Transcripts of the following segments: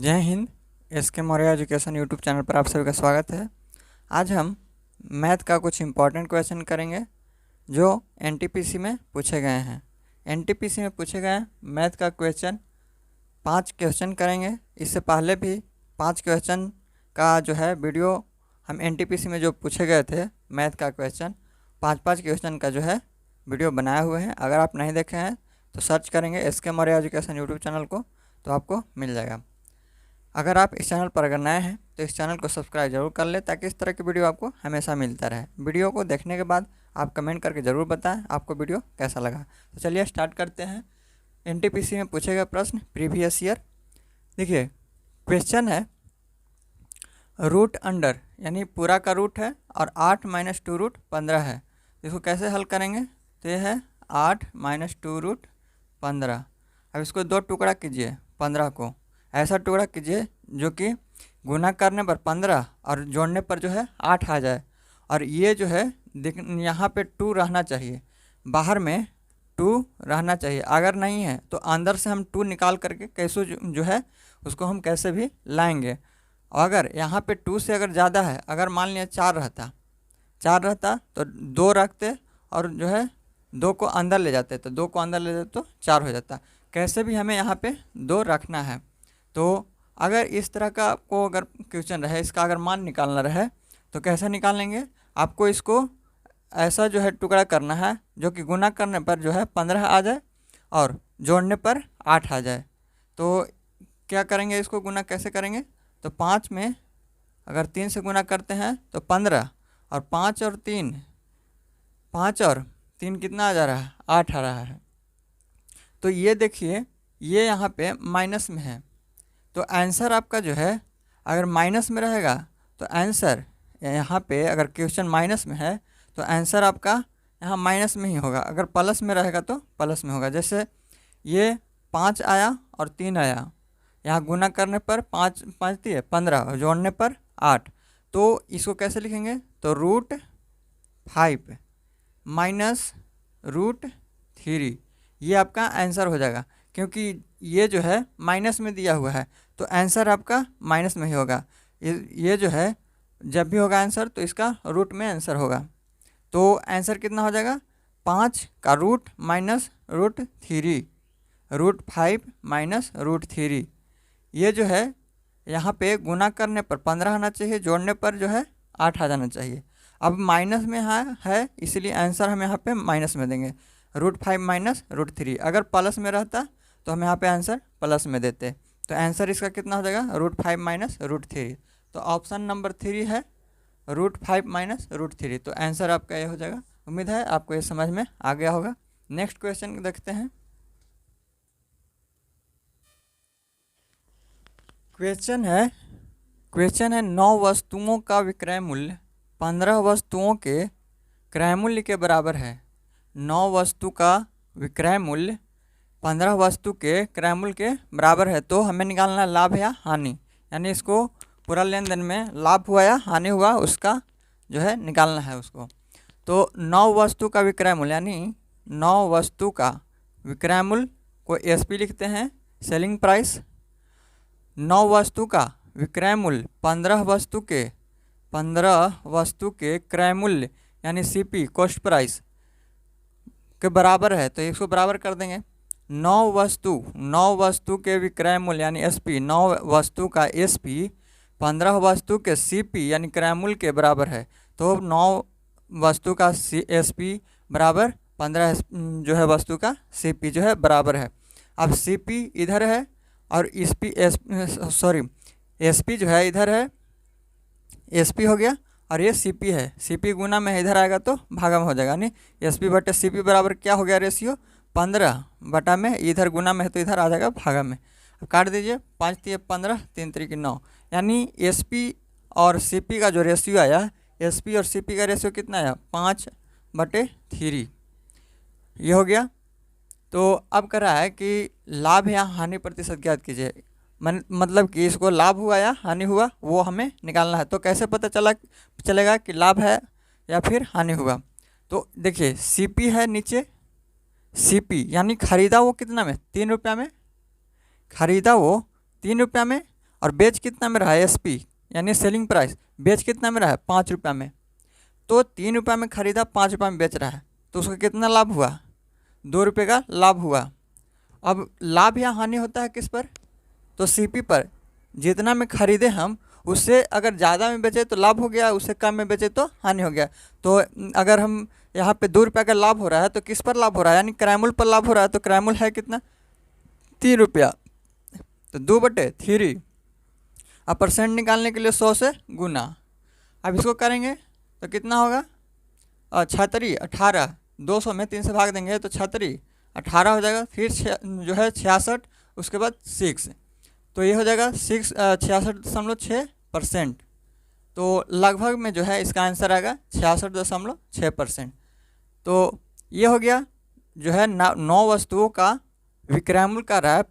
जय Hind. SK Maurya education YouTube channel पर आप सभी का स्वागत है। आज हम मैथ का कुछ इम्पॉर्टेंट क्वेश्चन करेंगे जो NTPC में पूछे गए हैं। NTPC में पूछे गए मैथ का क्वेश्चन 5 क्वेश्चन करेंगे। इससे पहले भी 5 क्वेश्चन का जो है वीडियो हम NTPC में जो पूछे गए थे मैथ का क्वेश्चन 5 क्वेश्चन का जो है वीडियो बनाए हुए हैं। अगर आप नहीं देखे हैं तो सर्च करेंगे SK Maurya education YouTube channel को तो आपको मिल जाएगा। अगर आप इस चैनल पर अगर नए हैं तो इस चैनल को सब्सक्राइब जरूर कर लें ताकि इस तरह की वीडियो आपको हमेशा मिलता रहे। वीडियो को देखने के बाद आप कमेंट करके ज़रूर बताएं आपको वीडियो कैसा लगा। तो चलिए स्टार्ट करते हैं। NTPC में पूछे गए प्रश्न प्रीवियस ईयर। देखिए क्वेश्चन है रूट अंडर यानी पूरा का रूट है और 8 - 2 रूट 15 है। इसको कैसे हल करेंगे तो ये है 8 - 2 रूट 15। अब इसको 2 टुकड़ा कीजिए 15 को, ऐसा टुकड़ा कीजिए जो कि गुना करने पर 15 और जोड़ने पर जो है 8 आ जाए। और ये जो है यहाँ पे 2 रहना चाहिए, बाहर में 2 रहना चाहिए। अगर नहीं है तो अंदर से हम 2 निकाल करके कैसे जो है उसको हम कैसे भी लाएंगे। अगर यहाँ पे 2 से अगर ज़्यादा है, अगर मान लिया 4 रहता तो 2 रखते और जो है 2 को अंदर ले जाते, तो 2 को अंदर ले जाते तो 4 हो जाता। कैसे भी हमें यहाँ पे 2 रखना है। तो अगर इस तरह का आपको अगर क्वेश्चन रहे, इसका अगर मान निकालना रहे तो कैसे निकालेंगे। आपको इसको ऐसा जो है टुकड़ा करना है जो कि गुना करने पर जो है 15 आ जाए और जोड़ने पर 8 आ जाए। तो क्या करेंगे, इसको गुना कैसे करेंगे तो 5 में अगर 3 से गुना करते हैं तो 15 और 5 और 3 कितना आ जा रहा है 8 आ रहा है। तो ये देखिए ये यहाँ पे माइनस में है तो आंसर आपका जो है अगर माइनस में रहेगा तो आंसर यहाँ पे अगर क्वेश्चन माइनस में है तो आंसर आपका यहाँ माइनस में ही होगा। अगर प्लस में रहेगा तो प्लस में होगा। जैसे ये 5 आया और 3 आया, यहाँ गुना करने पर 5 दिए 15 और जोड़ने पर 8। तो इसको कैसे लिखेंगे तो √5 माइनस √3 ये आपका आंसर हो जाएगा। क्योंकि ये जो है माइनस में दिया हुआ है तो आंसर आपका माइनस में ही होगा। ये जो है जब भी होगा आंसर तो इसका रूट में आंसर होगा। तो आंसर कितना हो जाएगा 5 का रूट माइनस √3, √5 माइनस √3। ये जो है यहाँ पे गुना करने पर 15 आना चाहिए, जोड़ने पर जो है 8 आ जाना चाहिए। अब माइनस में है इसलिए आंसर हम यहाँ पे माइनस में देंगे, √5 माइनस √3। अगर प्लस में रहता तो हम यहाँ पे आंसर प्लस में देते। तो आंसर इसका कितना हो जाएगा √5 माइनस √3। तो ऑप्शन नंबर 3 है √5 माइनस √3। तो आंसर आपका ये हो जाएगा। उम्मीद है आपको ये समझ में आ गया होगा। नेक्स्ट क्वेश्चन देखते हैं। क्वेश्चन है 9 वस्तुओं का विक्रय मूल्य 15 वस्तुओं के क्रय मूल्य के बराबर है। 9 वस्तु का विक्रय मूल्य 15 वस्तु के क्रय मूल्य के बराबर है। तो हमें निकालना लाभ या हानि, यानी इसको पूरा लेन देन में लाभ हुआ या हानि हुआ उसका जो है निकालना है उसको। तो 9 वस्तु का विक्रय मूल्य यानी 9 वस्तु का विक्रय मूल्य को SP लिखते हैं, सेलिंग प्राइस। 9 वस्तु का विक्रय मूल्य 15 वस्तु के क्रय मूल्य यानी CP कॉस्ट प्राइस के बराबर है। तो इसको बराबर कर देंगे। 9 वस्तु के विक्रय मूल्य यानी SP, 9 वस्तु का SP 15 वस्तु के CP यानी क्रय मूल्य के बराबर है। तो 9 वस्तु का SP बराबर 15 जो है वस्तु का CP जो है बराबर है। अब CP इधर है और SP जो है इधर है, SP हो गया और ये CP है। CP गुना में इधर आएगा तो भागा में हो जाएगा, यानी SP बटे CP बराबर क्या हो गया रेशियो 15 बटा में, इधर गुना में है तो इधर आ जाएगा भागा में। अब काट दीजिए 5 × 15 3 × 9, यानी SP और CP का जो रेशियो आया, SP और CP का रेशियो कितना आया 5/3 ये हो गया। तो अब कह रहा है कि लाभ या हानि प्रतिशत ज्ञात कीजिए, मतलब कि इसको लाभ हुआ या हानि हुआ वो हमें निकालना है। तो कैसे पता चलेगा कि लाभ है या फिर हानि हुआ। तो देखिए CP है नीचे, CP यानी खरीदा वो कितना में 3 रुपया में, खरीदा वो 3 रुपया में और बेच कितना में रहा है, SP यानी सेलिंग प्राइस, बेच कितना में रहा है 5 रुपये में। तो 3 रुपये में खरीदा, 5 रुपये में बेच रहा है, तो उसका कितना लाभ हुआ, 2 रुपये का लाभ हुआ। अब लाभ या हानि होता है किस पर, तो CP पर। जितना में खरीदे हम, उससे अगर ज़्यादा में बेचे तो लाभ हो गया, उससे कम में बेचे तो हानि हो गया। तो अगर हम यहाँ पे 2 रुपये का लाभ हो रहा है तो किस पर लाभ हो रहा है, यानी क्रय मूल्य पर लाभ हो रहा है। तो क्रय मूल्य है कितना, 3 रुपया, तो 2/3। अब परसेंट निकालने के लिए 100 से गुना। अब इसको करेंगे तो कितना होगा, 36 18, 200 में 3 से भाग देंगे तो 36 18 हो जाएगा। फिर जो है 66, उसके बाद 6, तो ये हो जाएगा 66.6%। तो लगभग में जो है इसका आंसर आएगा 66.6%। तो ये हो गया जो है 9 वस्तुओं का विक्रय मूल्य का रहा है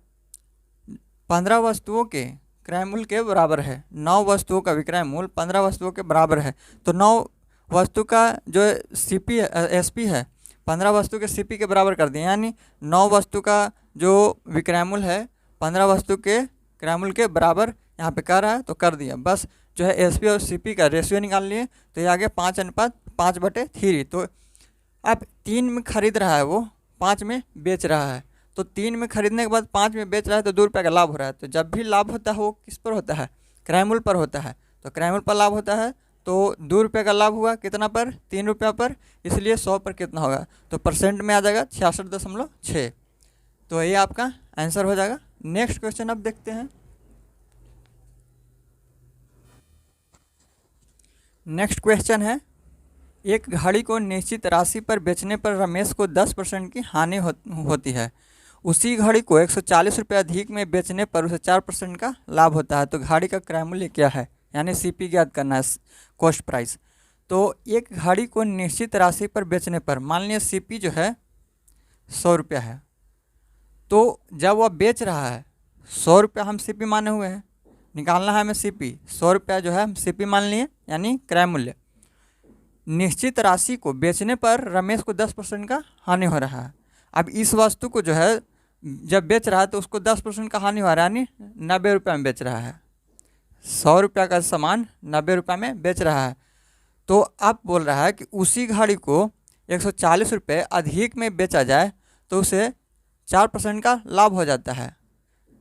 15 वस्तुओं के क्रय मूल्य के बराबर है। 9 वस्तुओं का विक्रय मूल्य 15 वस्तुओं के बराबर है। तो 9 वस्तु का जो CP SP है 15 वस्तु के CP के बराबर कर दिए, यानी 9 वस्तु का जो विक्रय मूल्य है 15 वस्तु के क्रय मूल्य के बराबर यहाँ पे कर रहा है, तो कर दिया। बस जो है SP और CP का रेशियो निकाल लिए, तो ये आ गया 5:5/3। तो अब 3 में खरीद रहा है वो, 5 में बेच रहा है। तो 3 में खरीदने के बाद 5 में बेच रहा है, तो 2 रुपये का लाभ हो रहा है। तो जब भी लाभ होता है वो किस पर होता है, क्रय मूल्य पर होता है। तो क्रय मूल्य पर लाभ होता है, तो 2 रुपये का लाभ हुआ कितना पर, 3 रुपये पर, इसलिए 100 पर कितना होगा, तो परसेंट में आ जाएगा 66.6। तो ये आपका आंसर हो जाएगा। नेक्स्ट क्वेश्चन अब देखते हैं। नेक्स्ट क्वेश्चन है, एक घड़ी को निश्चित राशि पर बेचने पर रमेश को 10% की हानि होती है। उसी घड़ी को 140 रुपये अधिक में बेचने पर उसे 4% का लाभ होता है। तो घड़ी का क्रय मूल्य क्या है, यानी CP ज्ञात करना है, कॉस्ट प्राइस। तो एक घड़ी को निश्चित राशि पर बेचने पर, मान लिया CP जो है 100 रुपया है, तो जब वह बेच रहा है 100 रुपया हम CP माने हुए हैं, निकालना है हमें CP। 100 रुपया जो है हम CP मान लिए, यानी क्रय मूल्य। निश्चित राशि को बेचने पर रमेश को 10% का हानि हो रहा है। अब इस वस्तु को जो है जब बेच रहा है तो उसको 10% का हानि हो रहा है, यानी 90 रुपये में बेच रहा है। 100 रुपया का सामान 90 रुपये में बेच रहा है। तो अब बोल रहा है कि उसी घड़ी को 140 रुपये अधिक में बेचा जाए तो उसे 4% का लाभ हो जाता है।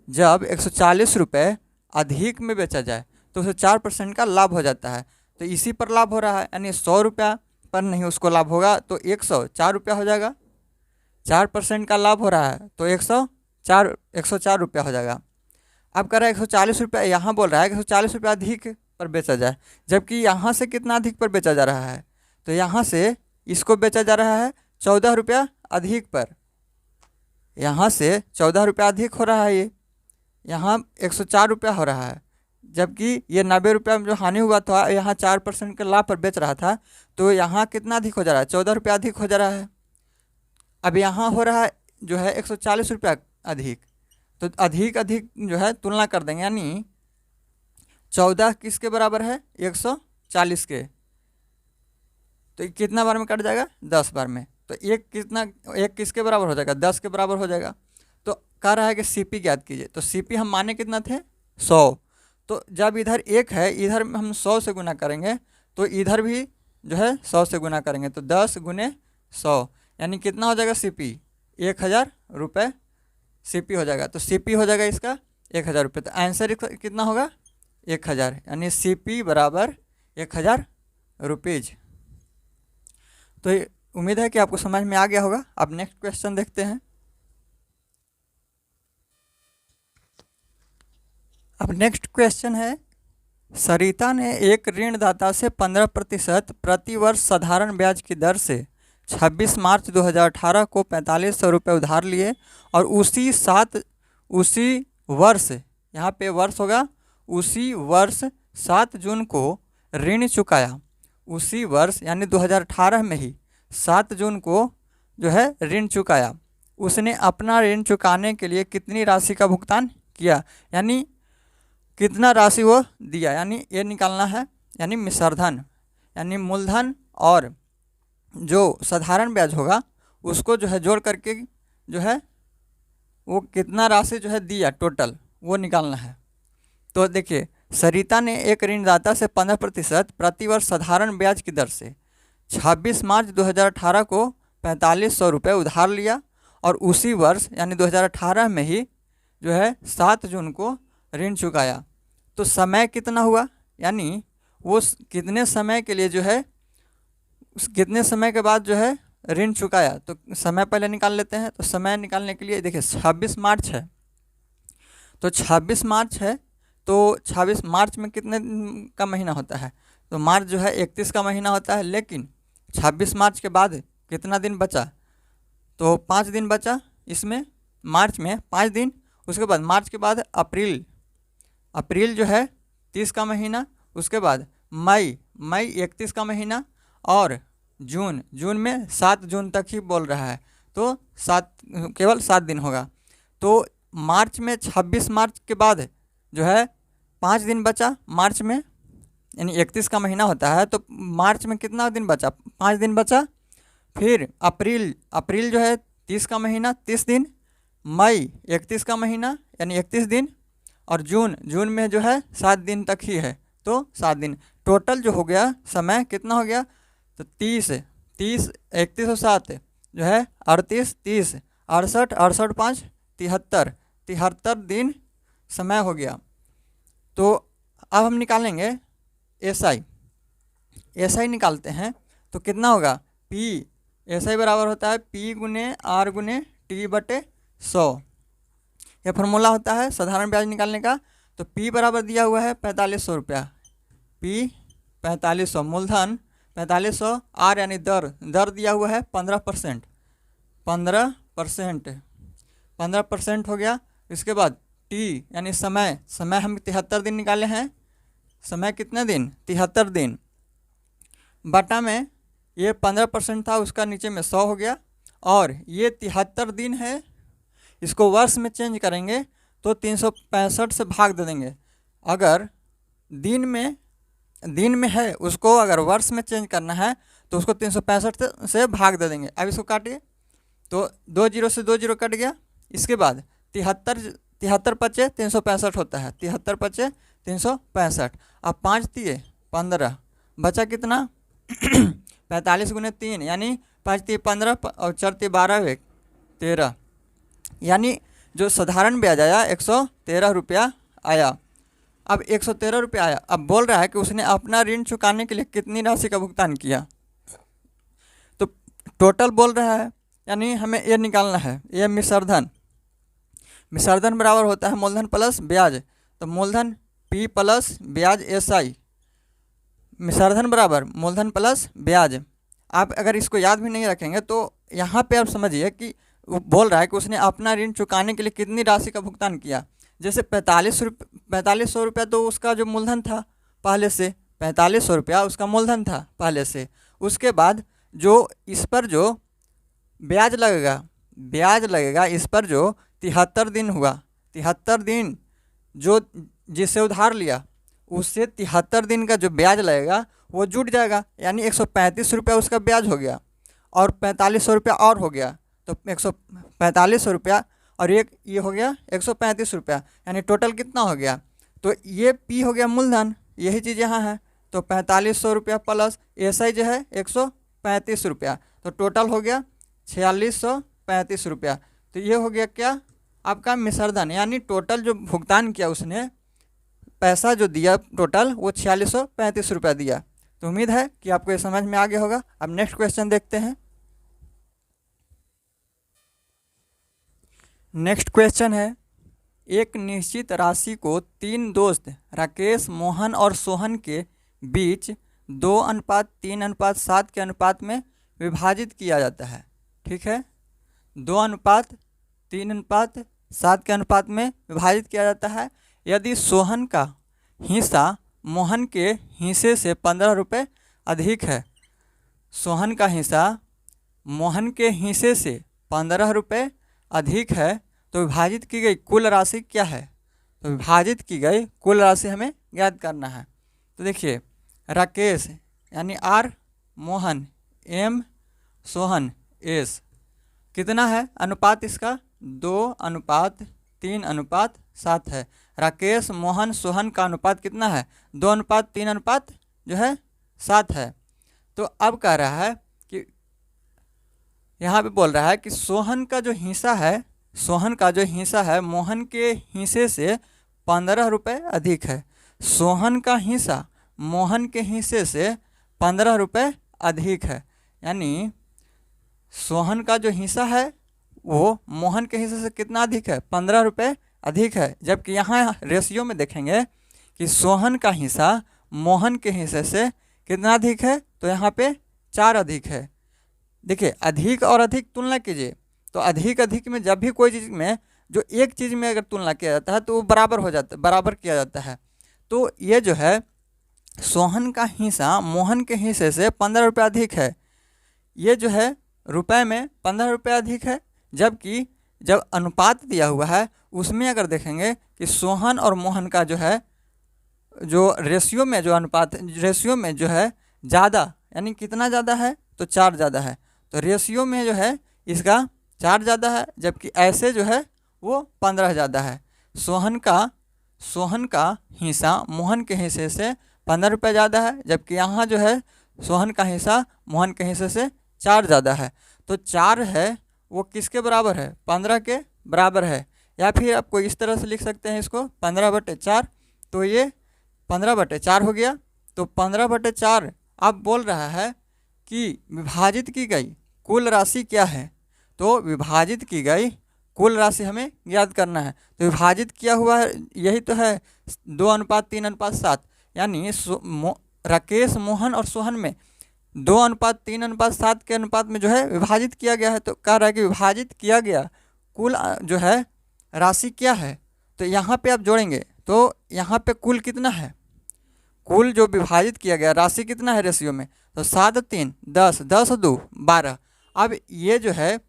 जब 140 रुपये अधिक में बेचा जाए तो उसे 4% का लाभ हो जाता है। तो इसी पर लाभ हो रहा है, यानी 100 रुपया पर नहीं उसको लाभ होगा, तो 104 रुपया हो जाएगा। 4% का लाभ हो रहा है तो 104 रुपया हो जाएगा। अब कह रहा है 140 रुपया, यहाँ बोल रहा है 140 रुपया अधिक पर बेचा जाए, जबकि यहाँ से कितना अधिक पर बेचा जा रहा है, तो यहाँ से इसको बेचा जा रहा है 14 रुपया अधिक पर। यहाँ से 14 रुपया अधिक हो रहा है, ये यहाँ 104 रुपया हो रहा है, जबकि ये 90 रुपया में जो हानि हुआ था यहाँ 4% के लाभ पर बेच रहा था, तो यहाँ कितना अधिक हो जा रहा है, 14 रुपया अधिक हो जा रहा है। अब यहाँ हो रहा है जो है 140 रुपया अधिक, तो अधिक जो है तुलना कर देंगे, यानी 14 किसके बराबर है, 140 के, तो कितना बार में कट जाएगा, 10 बार में। तो एक किसके बराबर हो जाएगा, 10 के बराबर हो जाएगा। तो कह रहा है कि CP ज्ञात कीजिए। तो CP हम माने कितना थे, 100। तो जब इधर 1 है, इधर हम 100 से गुना करेंगे, तो इधर भी जो है 100 से गुना करेंगे, तो 10 गुने 100, यानी कितना हो जाएगा CP, 1000 रुपये CP हो जाएगा। तो CP हो जाएगा इसका 1000 रुपये। तो आंसर कितना होगा, 1000, यानी CP बराबर 1000 रुपीज़। तो उम्मीद है कि आपको समझ में आ गया होगा। अब नेक्स्ट क्वेश्चन देखते हैं। अब नेक्स्ट क्वेश्चन है, सरिता ने एक ऋणदाता से 15% प्रति वर्ष साधारण ब्याज की दर से 26 मार्च 2018 को 4500 रुपये उधार लिए और उसी वर्ष, यहाँ पे वर्ष होगा, उसी वर्ष 7 जून को ऋण चुकाया। उसी वर्ष यानी 2018 में ही 7 जून को जो है ऋण चुकाया। उसने अपना ऋण चुकाने के लिए कितनी राशि का भुगतान किया, यानी कितना राशि वो दिया, यानी ये निकालना है, यानी मिश्रधन, यानी मूलधन और जो साधारण ब्याज होगा उसको जो है जोड़ करके जो है वो कितना राशि जो है दिया टोटल, वो निकालना है। तो देखिए, सरिता ने एक ऋणदाता से 15% प्रतिवर्ष साधारण ब्याज की दर से 26 मार्च 2018 को 4500 रुपये उधार लिया और उसी वर्ष यानी 2018 में ही जो है 7 जून को ऋण चुकाया। तो समय कितना हुआ, यानी वो कितने समय के लिए जो है कितने समय के बाद जो है ऋण चुकाया। तो समय पहले निकाल लेते हैं। तो समय निकालने के लिए देखिए 26 मार्च है, तो 26 मार्च है, तो 26 मार्च में कितने का महीना होता है, तो मार्च जो है 31 का महीना होता है। लेकिन 26 मार्च के बाद कितना दिन बचा, तो 5 दिन बचा इसमें, मार्च में 5 दिन। उसके बाद मार्च के बाद अप्रैल, अप्रैल जो है 30 का महीना। उसके बाद मई, मई 31 का महीना। और जून, जून में 7 जून तक ही बोल रहा है, तो 7 केवल 7 दिन होगा। तो मार्च में 26 मार्च के बाद जो है 5 दिन बचा मार्च में, यानी 31 का महीना होता है, तो मार्च में कितना दिन बचा, 5 दिन बचा। फिर अप्रैल, अप्रैल जो है 30 का महीना, 30 दिन। मई 31 का महीना यानी 31 दिन। और जून, जून में जो है 7 दिन तक ही है, तो 7 दिन। टोटल जो हो गया समय कितना हो गया, तो 30, 30 31 और 7 जो है 38, 30 68, 68 5 73, 73 दिन समय हो गया। तो अब हम निकालेंगे एसआई, एसआई निकालते हैं। तो कितना होगा, पी, एसआई बराबर होता है पी गुने आर गुने टी बटे 100। यह फार्मूला होता है साधारण ब्याज निकालने का। तो पी बराबर दिया हुआ है 4500 रुपया, पी 4500, मूलधन 4500, आर यानी दर, दर दिया हुआ है 15%, 15%, 15% हो गया। इसके बाद टी यानी समय, समय हम 73 दिन निकाले हैं, समय कितने दिन, 73 दिन। बटा में ये 15% था, उसका नीचे में 100 हो गया। और ये 73 दिन है, इसको वर्ष में चेंज करेंगे तो 365 से भाग दे देंगे। अगर दिन में है, उसको अगर वर्ष में चेंज करना है तो उसको 365 से भाग दे देंगे। अब इसको काटिए, तो 2 जीरो से 2 जीरो कट गया। इसके बाद 73 पचे 365 होता है, 73 पचे 365। अब 5 दिए 15, बचा कितना 45 गुने 3 यानी 5 दिए 15 और 4 दिए 12 13, यानी जो साधारण ब्याज आया 113 रुपया आया। अब 113 रुपया आया। अब बोल रहा है कि उसने अपना ऋण चुकाने के लिए कितनी राशि का भुगतान किया, तो टोटल बोल रहा है, यानी हमें ये निकालना है। ये मिश्रधन, मिश्रधन बराबर होता है मूलधन प्लस ब्याज। तो मूलधन पी प्लस ब्याज एसआई, मिश्रधन बराबर मूलधन प्लस ब्याज। आप अगर इसको याद भी नहीं रखेंगे तो यहाँ पे आप समझिए कि वो बोल रहा है कि उसने अपना ऋण चुकाने के लिए कितनी राशि का भुगतान किया। जैसे 4500 रुपया तो उसका जो मूलधन था पहले से, 4500 रुपया उसका मूलधन था पहले से। उसके बाद जो इस पर जो ब्याज लगेगा, ब्याज लगेगा इस पर जो 73 दिन हुआ, 73 दिन जो जिससे उधार लिया उससे 73 दिन का जो ब्याज लगेगा वो जुट जाएगा, यानी 135 रुपया उसका ब्याज हो गया और 4500 रुपया और हो गया, तो 145 रुपया और एक ये हो गया 135 रुपया, यानी टोटल कितना हो गया। तो ये पी हो गया मूलधन, यही चीज़ यहाँ है। तो 4500 रुपया प्लस एसआई जो है 135 रुपया, तो टोटल हो गया 4635 रुपया। तो ये हो गया क्या आपका मिश्रधन, यानी टोटल जो भुगतान किया उसने, पैसा जो दिया टोटल वो 4635 रुपया दिया। तो उम्मीद है कि आपको ये समझ में आ गया होगा। अब नेक्स्ट क्वेश्चन देखते हैं। नेक्स्ट क्वेश्चन है, एक निश्चित राशि को 3 दोस्त राकेश, मोहन और सोहन के बीच 2:3:7 के अनुपात में विभाजित किया जाता है। ठीक है, 2:3:7 के अनुपात में विभाजित किया जाता है। यदि सोहन का हिस्सा मोहन के हिस्से से 15 रुपये अधिक है, सोहन का हिस्सा मोहन के हिस्से से 15 रुपये अधिक है, तो विभाजित की गई कुल राशि क्या है। तो विभाजित की गई कुल राशि हमें ज्ञात करना है। तो देखिए, राकेश यानी R, Mohan M, Sohan S, कितना है अनुपात इसका 2:3 3:7 है। राकेश मोहन सोहन का अनुपात कितना है? 2:3 जो है 7 है। तो अब कह रहा है कि यहाँ पे बोल रहा है कि सोहन का जो हिस्सा है मोहन के हिस्से से 15 रुपये अधिक है। सोहन का हिस्सा मोहन के हिस्से से 15 रुपये अधिक है। यानी सोहन का जो हिस्सा है वो मोहन के हिस्से से कितना अधिक है? 15 रुपये अधिक है। जबकि यहाँ रेशियो में देखेंगे कि सोहन का हिस्सा मोहन के हिस्से से कितना अधिक है? तो यहाँ पे 4 अधिक है। देखिए, अधिक और अधिक तुलना कीजिए तो अधिक अधिक में जब भी कोई चीज़ में जो एक चीज़ में अगर तुलना किया जाता है तो वो बराबर किया जाता है। तो ये जो है सोहन का हिस्सा मोहन के हिस्से से 15 रुपये अधिक है। ये जो है रुपए में 15 रुपये अधिक है। जबकि जब अनुपात दिया हुआ है उसमें अगर देखेंगे कि सोहन और मोहन का जो है जो रेशियो में जो है ज़्यादा, यानी कितना ज़्यादा है? तो 4 ज़्यादा है। तो रेशियो में जो है इसका 4 ज़्यादा है, जबकि ऐसे जो है वो 15 ज़्यादा है। सोहन का हिस्सा मोहन के हिस्से से 15 रुपये ज़्यादा है, जबकि यहाँ जो है सोहन का हिस्सा मोहन के हिस्से से 4 ज़्यादा है। तो 4 है वो किसके बराबर है? 15 के बराबर है। या फिर आपको इस तरह से लिख सकते हैं इसको 15/4। तो ये 15/4 हो गया। तो 15/4 अब बोल रहा है कि विभाजित की गई कुल राशि क्या है? तो विभाजित की गई कुल राशि हमें याद करना है। तो विभाजित किया हुआ है यही तो है 2:3:7। यानी राकेश मोहन और सोहन में 2:3:7 के अनुपात में जो है विभाजित किया गया है। तो कह रहा है कि विभाजित किया गया कुल जो है राशि क्या है? तो यहाँ पे आप जोड़ेंगे तो यहाँ पे कुल कितना है? कुल जो विभाजित किया गया राशि कितना है रेशियो में? तो 7 3 10 10 2 12। अब ये जो है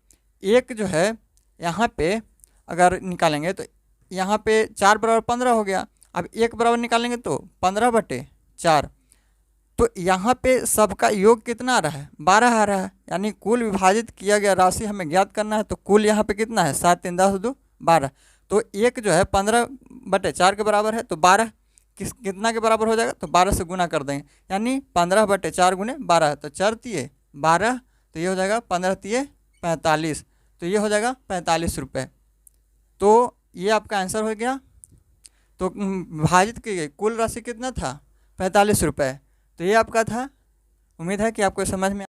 एक जो है यहाँ पे अगर निकालेंगे तो यहाँ पे 4 बराबर 15 हो गया। अब 1 बराबर निकालेंगे तो 15/4। तो यहाँ पे सबका योग कितना आ रहा है? 12 आ रहा है। यानी कुल विभाजित किया गया राशि हमें ज्ञात करना है। तो कुल यहाँ पे कितना है? 7 3 10 2 12। तो एक जो है 15/4 के बराबर है। तो 12 कितना के बराबर हो जाएगा? तो 12 से गुना कर देंगे। यानी 15/4 गुने 12। तो 4 तिये 12। तो ये हो जाएगा 15 तिये 45। तो ये हो जाएगा 45 रुपये। तो ये आपका आंसर हो गया। तो विभाजित की गई कुल राशि कितना था? 45 रुपये। तो ये आपका था। उम्मीद है कि आपको समझ में